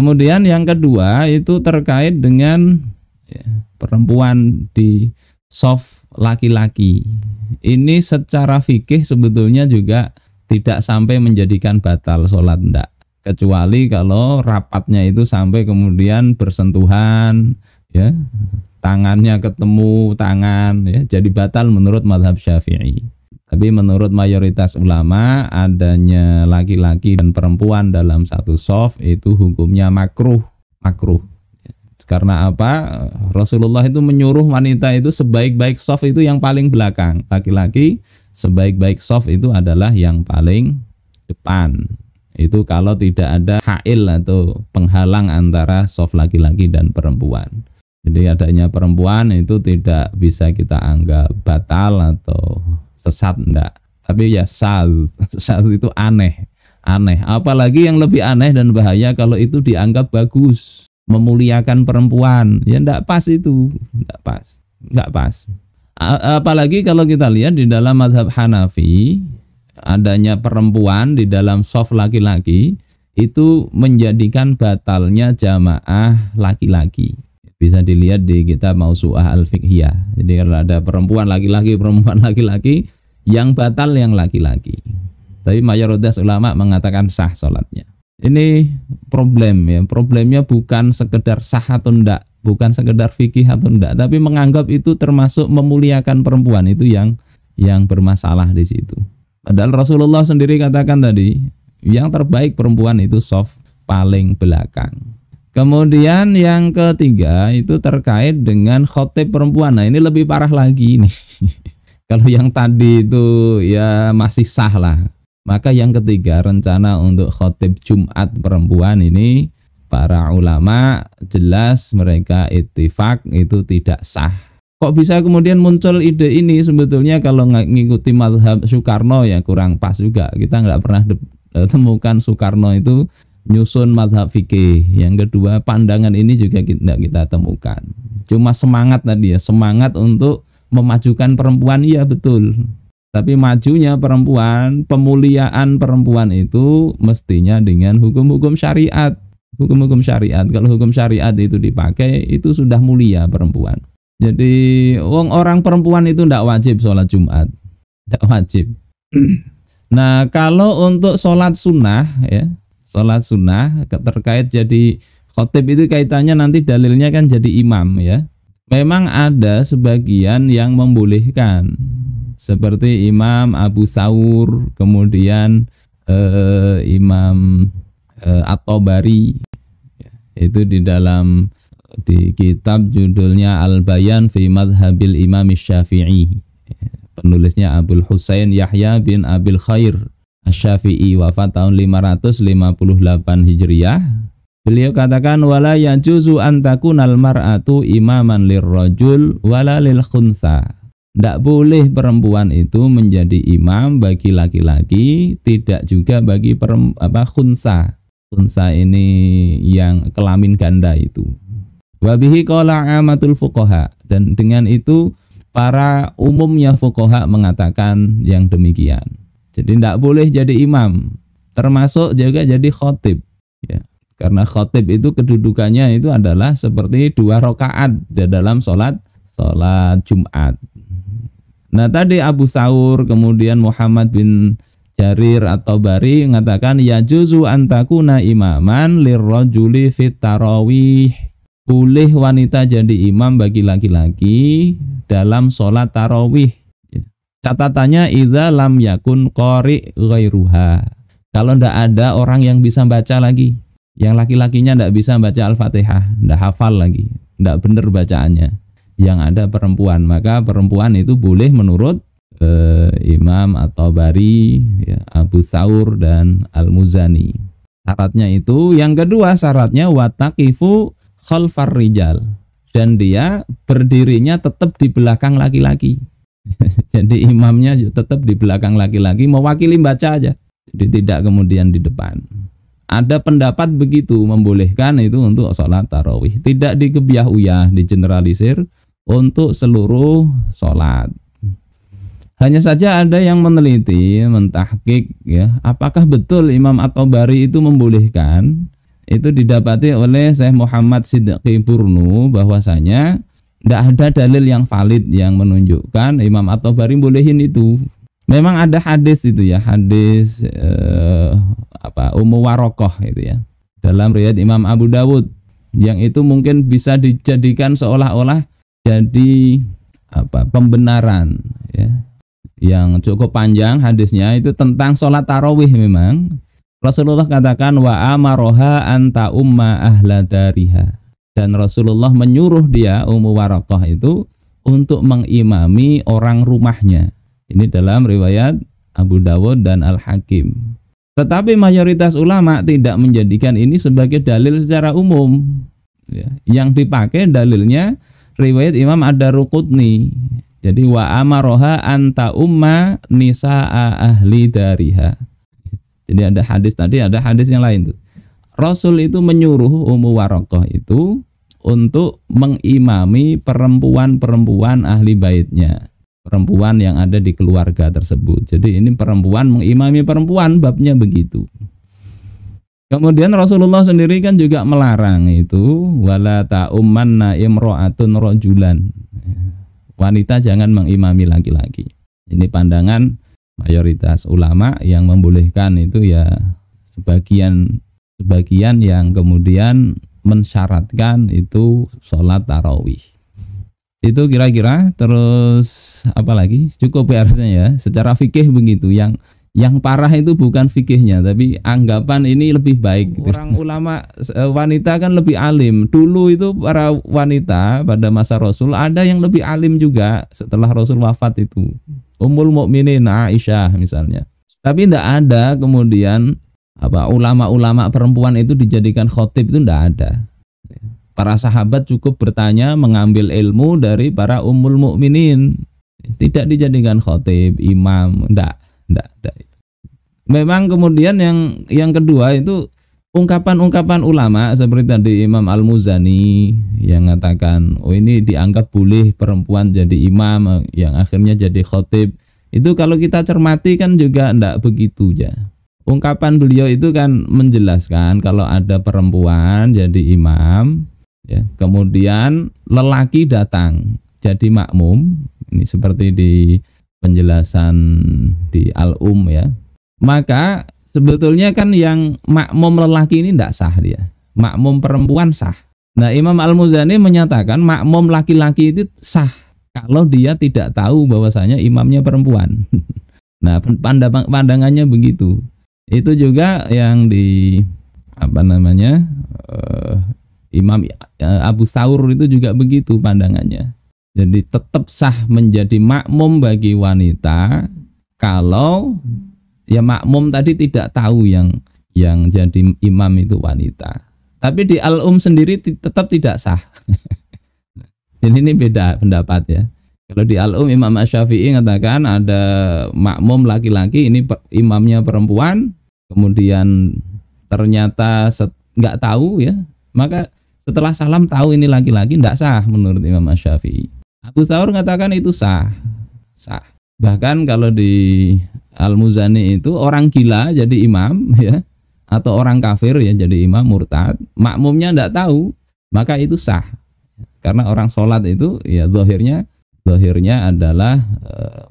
Kemudian yang kedua itu terkait dengan perempuan di soft laki-laki. Ini secara fikih sebetulnya juga tidak sampai menjadikan batal sholat, enggak. Kecuali kalau rapatnya itu sampai kemudian bersentuhan, ya, tangannya ketemu tangan, ya, jadi batal menurut mazhab Syafi'i. Tapi menurut mayoritas ulama, adanya laki-laki dan perempuan dalam satu shaf itu hukumnya makruh. Karena apa? Rasulullah itu menyuruh wanita itu sebaik-baik shaf itu yang paling belakang. Laki-laki sebaik-baik shaf itu adalah yang paling depan. Itu kalau tidak ada hail atau penghalang antara shaf laki-laki dan perempuan. Jadi adanya perempuan itu tidak bisa kita anggap batal atau sesat, enggak. Tapi ya sal itu aneh. Apalagi yang lebih aneh dan bahaya kalau itu dianggap bagus, memuliakan perempuan. Ya enggak pas itu, enggak pas. Apalagi kalau kita lihat di dalam mazhab Hanafi, adanya perempuan di dalam shaf laki-laki itu menjadikan batalnya jamaah laki-laki. Bisa dilihat di kitab Mausu'ah Al-Fiqhiyah. Jadi kalau ada perempuan laki-laki, yang batal yang laki-laki. Tapi mayoritas ulama mengatakan sah sholatnya. Ini problem ya. Problemnya bukan sekedar sah atau enggak, bukan sekedar fikih atau enggak, tapi menganggap itu termasuk memuliakan perempuan, itu yang bermasalah di situ. Padahal Rasulullah sendiri katakan tadi, yang terbaik perempuan itu shaf paling belakang. Kemudian yang ketiga itu terkait dengan khotib perempuan. Nah ini lebih parah lagi nih. Kalau yang tadi itu ya masih sah lah. Maka yang ketiga, rencana untuk khotib Jumat perempuan ini para ulama jelas mereka ittifaq itu tidak sah. Kok bisa kemudian muncul ide ini? Sebetulnya kalau ngikuti mazhab Soekarno ya kurang pas juga. Kita nggak pernah temukan Soekarno itu nyusun mazhab fikih. Yang kedua, pandangan ini juga tidak kita temukan. Cuma semangat tadi ya, semangat untuk memajukan perempuan, iya betul. Tapi majunya perempuan, pemuliaan perempuan itu mestinya dengan hukum-hukum syariat. Hukum-hukum syariat. Kalau hukum syariat itu dipakai, itu sudah mulia perempuan. Jadi orang perempuan itu tidak wajib sholat Jumat, tidak wajib. Nah kalau untuk sholat sunnah ya, sholat sunnah terkait jadi khotib itu kaitannya nanti dalilnya kan jadi imam ya. Memang ada sebagian yang membolehkan, seperti Imam Abu Thawr, kemudian Imam At-Tabari, itu di kitab judulnya Al-Bayan fi Madhabil Imam Syafi'i. Penulisnya Abul Husain Yahya bin Abil Khair Asy-Syafi'i, wafat tahun 558 Hijriyah. Beliau katakan wala yajuzu an takunal mar'atu imaman lirrajul wala lil khunsa. Tidak boleh perempuan itu menjadi imam bagi laki-laki, tidak juga bagi khunsa. Khunsa ini yang kelamin ganda itu. Wa bihi qala amatul fuqaha, dan dengan itu para umumnya fuqaha mengatakan yang demikian. Jadi tidak boleh jadi imam, termasuk juga jadi khotib ya. Karena khotib itu kedudukannya itu adalah seperti 2 rakaat di dalam sholat Jumat. Nah tadi Abu Thawr, kemudian Muhammad bin Jarir At-Tabari mengatakan yajuzu antakuna imaman lirrajuli fit tarawih. Boleh wanita jadi imam bagi laki-laki dalam sholat tarawih. Catatannya idza lam yakun qari ghairuha. Kalau tidak ada orang yang bisa baca lagi. Yang laki-lakinya tidak bisa baca Al-Fatihah, tidak hafal lagi, tidak benar bacaannya. Yang ada perempuan, maka perempuan itu boleh menurut Imam At-Tabari, ya, Abu Thawr dan Al-Muzani. Syaratnya itu, yang kedua syaratnya wataqifu khalfar rijal, dan dia berdirinya tetap di belakang laki-laki. Jadi imamnya tetap di belakang laki-laki, mewakili baca aja, jadi tidak kemudian di depan. Ada pendapat begitu membolehkan itu untuk sholat tarawih, tidak dikebiah-uyah, digeneralisir untuk seluruh sholat. Hanya saja ada yang meneliti, mentahqiq ya, apakah betul Imam At-Tabari itu membolehkan itu didapati oleh Syekh Muhammad Siddiqi Burnu bahwasanya tidak ada dalil yang valid yang menunjukkan Imam At-Tabari bolehin itu. Memang ada hadis itu ya, hadis Ummu Warokoh itu ya, dalam riwayat Imam Abu Dawud, yang itu mungkin bisa dijadikan seolah-olah jadi pembenaran ya, yang cukup panjang hadisnya itu tentang sholat tarawih. Memang Rasulullah katakan wa amaroha anta umma ahla dariha, dan Rasulullah menyuruh dia Ummu Warokoh itu untuk mengimami orang rumahnya. Ini dalam riwayat Abu Dawud dan Al-Hakim. Tetapi mayoritas ulama tidak menjadikan ini sebagai dalil secara umum ya. Yang dipakai dalilnya riwayat Imam Ad-Daruqutni. Jadi wa amaroha anta umma nisa'a ahli dariha. Jadi ada hadis tadi, ada hadis yang lain tuh. Rasul itu menyuruh Ummu Warokoh itu untuk mengimami perempuan-perempuan ahli baitnya, perempuan yang ada di keluarga tersebut. Jadi ini perempuan mengimami perempuan, babnya begitu. Kemudian Rasulullah sendiri kan juga melarang itu, wala ta'ummanna imra'atun rajulan. Wanita jangan mengimami laki-laki. Ini pandangan mayoritas ulama yang membolehkan itu ya, sebagian yang kemudian mensyaratkan itu sholat tarawih. Itu kira-kira. Terus apa lagi? Cukup ya harusnya ya. Secara fikih begitu. Yang parah itu bukan fikihnya, tapi anggapan ini lebih baik. Orang ulama wanita kan lebih alim. Dulu itu para wanita pada masa Rasul ada yang lebih alim juga setelah Rasul wafat itu. Ummul Mukminin Aisyah misalnya. Tapi tidak ada kemudian ulama-ulama perempuan itu dijadikan khotib, itu tidak ada. Para sahabat cukup bertanya, mengambil ilmu dari para ummul mukminin. Tidak dijadikan khotib, imam, enggak. Memang kemudian yang kedua itu ungkapan-ungkapan ulama seperti tadi Imam Al-Muzani yang mengatakan, oh ini dianggap boleh perempuan jadi imam yang akhirnya jadi khotib. Itu kalau kita cermati kan juga enggak begitu ya. Ungkapan beliau itu kan menjelaskan kalau ada perempuan jadi imam ya, kemudian lelaki datang jadi makmum, ini seperti di penjelasan di ya, maka sebetulnya kan yang makmum lelaki ini tidak sah dia, makmum perempuan sah. Nah Imam Al-Muzani menyatakan makmum laki-laki itu sah kalau dia tidak tahu bahwasanya imamnya perempuan. Nah pandangannya begitu. Itu juga yang di Imam Abu Thawr itu juga begitu pandangannya. Jadi tetap sah menjadi makmum bagi wanita kalau ya makmum tadi tidak tahu yang jadi imam itu wanita. Tapi di sendiri tetap tidak sah. Jadi ini beda pendapat ya. Kalau di Imam Asy-Syafi'i mengatakan ada makmum laki-laki, ini imamnya perempuan, kemudian ternyata nggak tahu ya, maka setelah salam tahu ini laki-laki, tidak sah menurut Imam Asy-Syafi'i. Abu Thawr mengatakan itu sah. Bahkan kalau di Al-Muzani itu orang gila jadi imam ya, atau orang kafir ya jadi imam murtad, makmumnya tidak tahu, maka itu sah. Karena orang sholat itu ya zahirnya adalah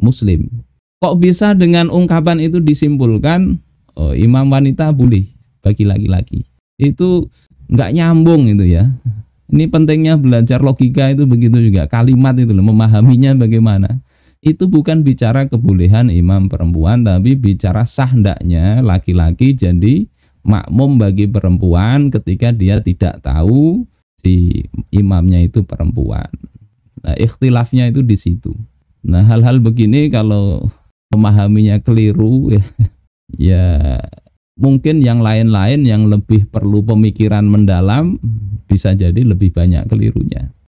muslim. Kok bisa dengan ungkapan itu disimpulkan oh, imam wanita boleh bagi laki-laki? Itu nggak nyambung itu ya. Ini pentingnya belajar logika itu begitu juga. Kalimat itu loh, memahaminya bagaimana. Itu bukan bicara kebolehan imam perempuan, tapi bicara sah hendaknya laki-laki jadi makmum bagi perempuan ketika dia tidak tahu si imamnya itu perempuan. Nah, ikhtilafnya itu di situ. Nah, hal-hal begini kalau memahaminya keliru ya mungkin yang lain-lain yang lebih perlu pemikiran mendalam bisa jadi lebih banyak kelirunya.